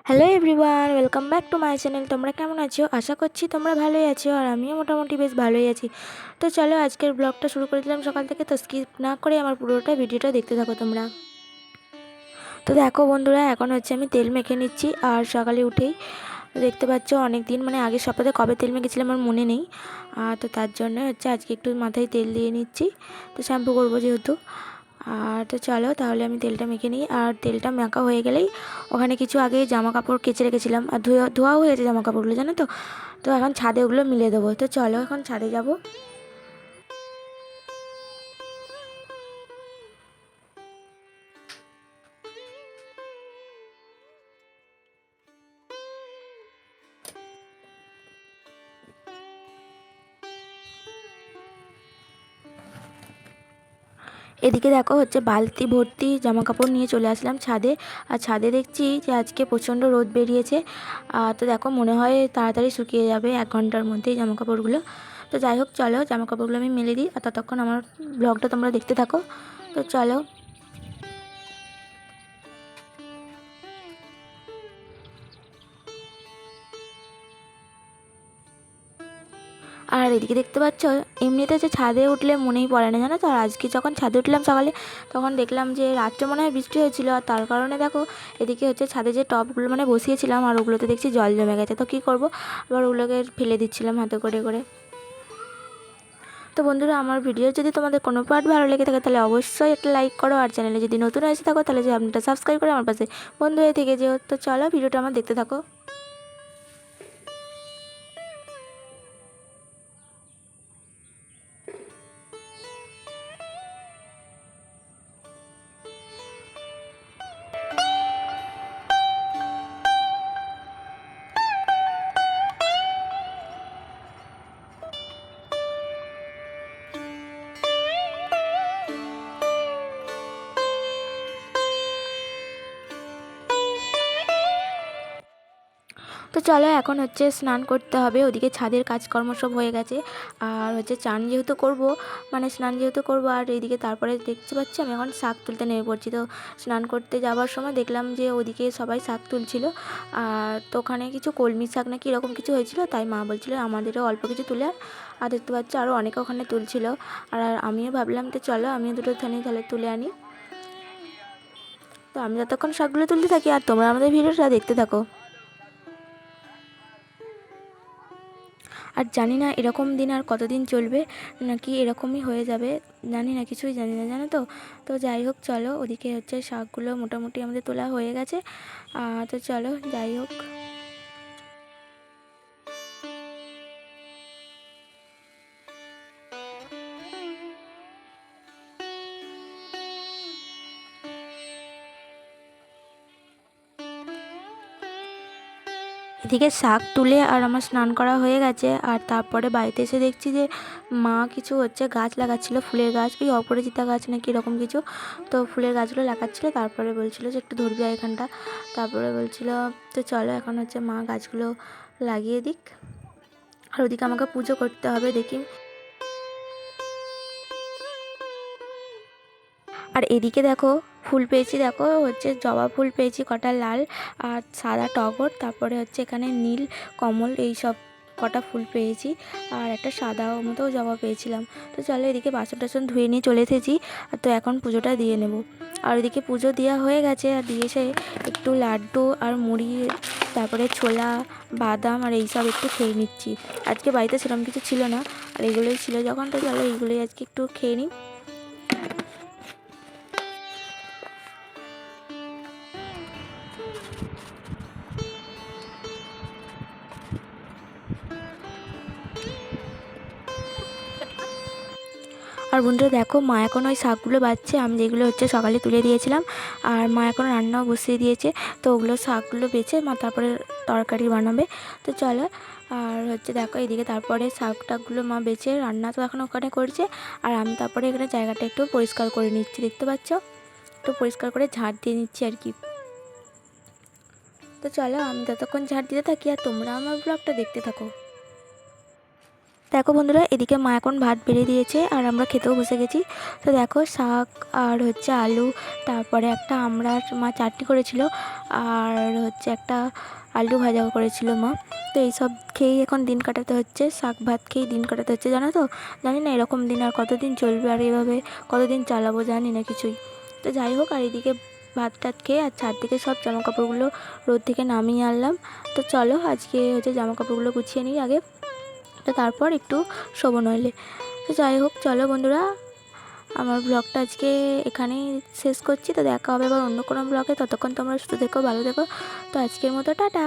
Hello everyone, welcome back to my channel. তোমরা কেমন আছো? আশা করছি তোমরা ভালোই আছো, আর আমিও মোটামুটি বেশ ভালোই আছি। তো চলো আজকের ব্লগটা শুরু করে দিলাম সকাল থেকে। তো স্কিপ না করে আমার পুরোটা ভিডিওটা দেখতে থাকো তোমরা। তো দেখো বন্ধুরা, এখন হচ্ছে আমি তেল মেখে নিচ্ছি। আর সকালে উঠেই দেখতে পাচ্ছ অনেক দিন আগের সপ্তাহে কবে তেল মেখেছিলাম আমার মনে নেই। তো তার জন্য হচ্ছে আজকে একটু মাথায় তেল দিয়ে নিচ্ছি। তো শ্যাম্পু করবো যেহেতু। আর তো চলো তাহলে আমি তেলটা মেখে নিই। আর তেলটা মাখা হয়ে গেলেই ওখানে কিছু আগে জামা কাপড় কেচে রেখেছিলাম, আর ধোয়াও হয়েছে জামা কাপড়গুলো, জানো তো। তো এখন ছাদে ওগুলো মিলে দেবো। তো চলো এখন ছাদে যাব। এদিকে দেখো হচ্ছে বালতি ভর্তি জামা কাপড় নিয়ে চলে আসলাম ছাদে। আর ছাদে দেখছি যে আজকে প্রচণ্ড রোদ বেরিয়েছে। তো দেখো মনে হয় তাড়াতাড়ি শুকিয়ে যাবে 1 ঘন্টার মধ্যেই জামা কাপড়গুলো। তো যাই হোক চলো জামা কাপড়গুলো আমি মেলে দিই, আর ততক্ষণ আমার ব্লগটা তোমরা দেখতে থাকো। তো চলো। আর এদিকে দেখতে পাচ্ছ, এমনিতে যে ছাদে উঠলে মনেই পড়ে না, জানো তো। আর আজকে যখন ছাদে উঠলাম সকালে, তখন দেখলাম যে রাত্রে মনে হয় বৃষ্টি হয়েছিল। আর তার কারণে দেখো এদিকে হচ্ছে ছাদে যে টবগুলো বসিয়েছিলাম, আর ওগুলোতে দেখছি জল জমে গেছে। তো কী করব, আবার ওগুলোকে ফেলে দিচ্ছিলাম হাতে করে করে। তো বন্ধুরা, আমার ভিডিও যদি তোমাদের কোনো পার্ট ভালো লেগে থাকে তাহলে অবশ্যই একটা লাইক করো। আর চ্যানেলে যদি নতুন এসে থাকো তাহলে যে আপনারা সাবস্ক্রাইব করে আমার পাশে বন্ধু হয়ে থেকে যেও। তো চলো ভিডিওটা আমার দেখতে থাকো। তো চলো এখন হচ্ছে স্নান করতে হবে। ওদিকে ছাদের কাজকর্ম সব হয়ে গেছে। আর হচ্ছে চান যেহেতু করব, স্নান যেহেতু করব, আর এইদিকে তারপরে দেখতে পাচ্ছি আমি এখন শাক তুলতে নেমে পড়ছি। তো স্নান করতে যাওয়ার সময় দেখলাম যে ওদিকে সবাই শাক তুলছিল। আর তো ওখানে কিছু কলমি শাক নাকি এরকম কিছু হয়েছিল, তাই মা বলছিল আমাদেরও অল্প কিছু তুলে আর দেখতে পাচ্ছি আরও অনেকে ওখানে তুলছিল। আর আমিও ভাবলাম তো চলো আমিও দুটো থানি তাহলে তুলে আনি। তো আমি যতক্ষণ শাকগুলো তুলতে থাকি আর তোমরা আমাদের ভিডিওটা দেখতে থাকো। আর জানি না এরকম দিন আর কতদিন চলবে, নাকি এরকমই হয়ে যাবে, জানি না, কিছুই জানি না, জানো তো। তো যাই হোক চলো, ওদিকে হচ্ছে শাকগুলো মোটামুটি আমাদের তোলা হয়ে গেছে। তো চলো যাই হোক। এদিকে শাক তুলে আর আমার স্নান করা হয়ে গেছে। আর তারপরে বাড়িতে এসে দেখছি যে মা কিছু হচ্ছে গাছ লাগাচ্ছিল, ফুলের গাছ, ওই অপরাজিতা গাছ নাকি এরকম কিছু। তো ফুলের গাছগুলো লাগাচ্ছিলো, তারপরে বলছিল যে একটু ধরবি এখানটা। তারপরে বলছিল তো চলো এখন হচ্ছে মা গাছগুলো লাগিয়ে দিক। আর ওদিকে আমাকে পুজো করতে হবে দেখি। আর এদিকে দেখো ফুল পেয়েছি, দেখো হচ্ছে জবা ফুল পেয়েছি কটা, লাল আর সাদা টগর, তারপরে হচ্ছে এখানে নীল কমল, এই সব কটা ফুল পেয়েছি। আর একটা সাদা মতো জবা পেয়েছিলাম। তো চলো এদিকে বাসন টাসন ধুয়ে নিয়ে চলে এসেছি। আর তো এখন পুজোটা দিয়ে নেব। আর এদিকে পুজো দেওয়া হয়ে গেছে। আর দিয়েছে একটু লাড্ডু আর মুড়ি, তারপরে ছোলা, বাদাম আর এইসব একটু খেয়ে নিচ্ছি। আজকে বাড়িতে সেরকম কিছু ছিল না, আর এগুলোই ছিল যখন, তো চলো এইগুলোই আজকে একটু খেয়ে নিই। আর বন্ধুরা দেখো, মা এখন ওই শাকগুলো বাছছে, আমি যেগুলো হচ্ছে সকালে তুলে দিয়েছিলাম। আর মা এখন রান্নাও বসিয়ে দিয়েছে। তো ওগুলো শাকগুলো বেছে মা তারপরে তরকারি বানাবে। তো চলো। আর হচ্ছে দেখো এদিকে তারপরে শাক টাকগুলো মা বেছে রান্না তো এখন ওখানে করছে। আর আমি তারপরে এখানে জায়গাটা একটু পরিষ্কার করে নিচ্ছি, দেখতে পাচ্ছ। তো পরিষ্কার করে ঝাড় দিয়ে নিচ্ছি আর কি। তো চলো আমি ততক্ষণ ঝাড় দিতে থাকি আর তোমরা আমার ব্লগটা দেখতে থাকো। দেখো বন্ধুরা, এদিকে মা এখন ভাত বেড়ে দিয়েছে আর আমরা খেতেও বসে গেছি। তো দেখো শাক আর হচ্ছে আলু, তারপরে একটা আমরা মা চাটনি করেছিল, আর হচ্ছে একটা আলু ভাজাও করেছিল মা। তো এইসব খেয়েই এখন দিন কাটাতে হচ্ছে, শাক ভাত খেয়েই দিন কাটাতে হচ্ছে, জানো তো। জানি না এরকম দিন আর কতদিন চলবে, আর এভাবে কতদিন চালাবো জানি না কিছুই। তো যাই হোক, আর এদিকে ভাত টাত খেয়ে আর চারদিকে সব জামা কাপড়গুলো রোদ থেকে নামিয়ে আনলাম। তো চলো আজকে হচ্ছে জামা কাপড়গুলো গুছিয়ে নিই আগে, তো তারপর একটু শোবো নইলে। তো যাই হোক চলো বন্ধুরা, আমার ব্লগটা আজকে এখানেই শেষ করছি। তো দেখা হবে আবার অন্য কোনো ব্লগে, ততক্ষণ তোমরা সুস্থ থেকো, ভালো থেকো। তো আজকের মতো টাটা।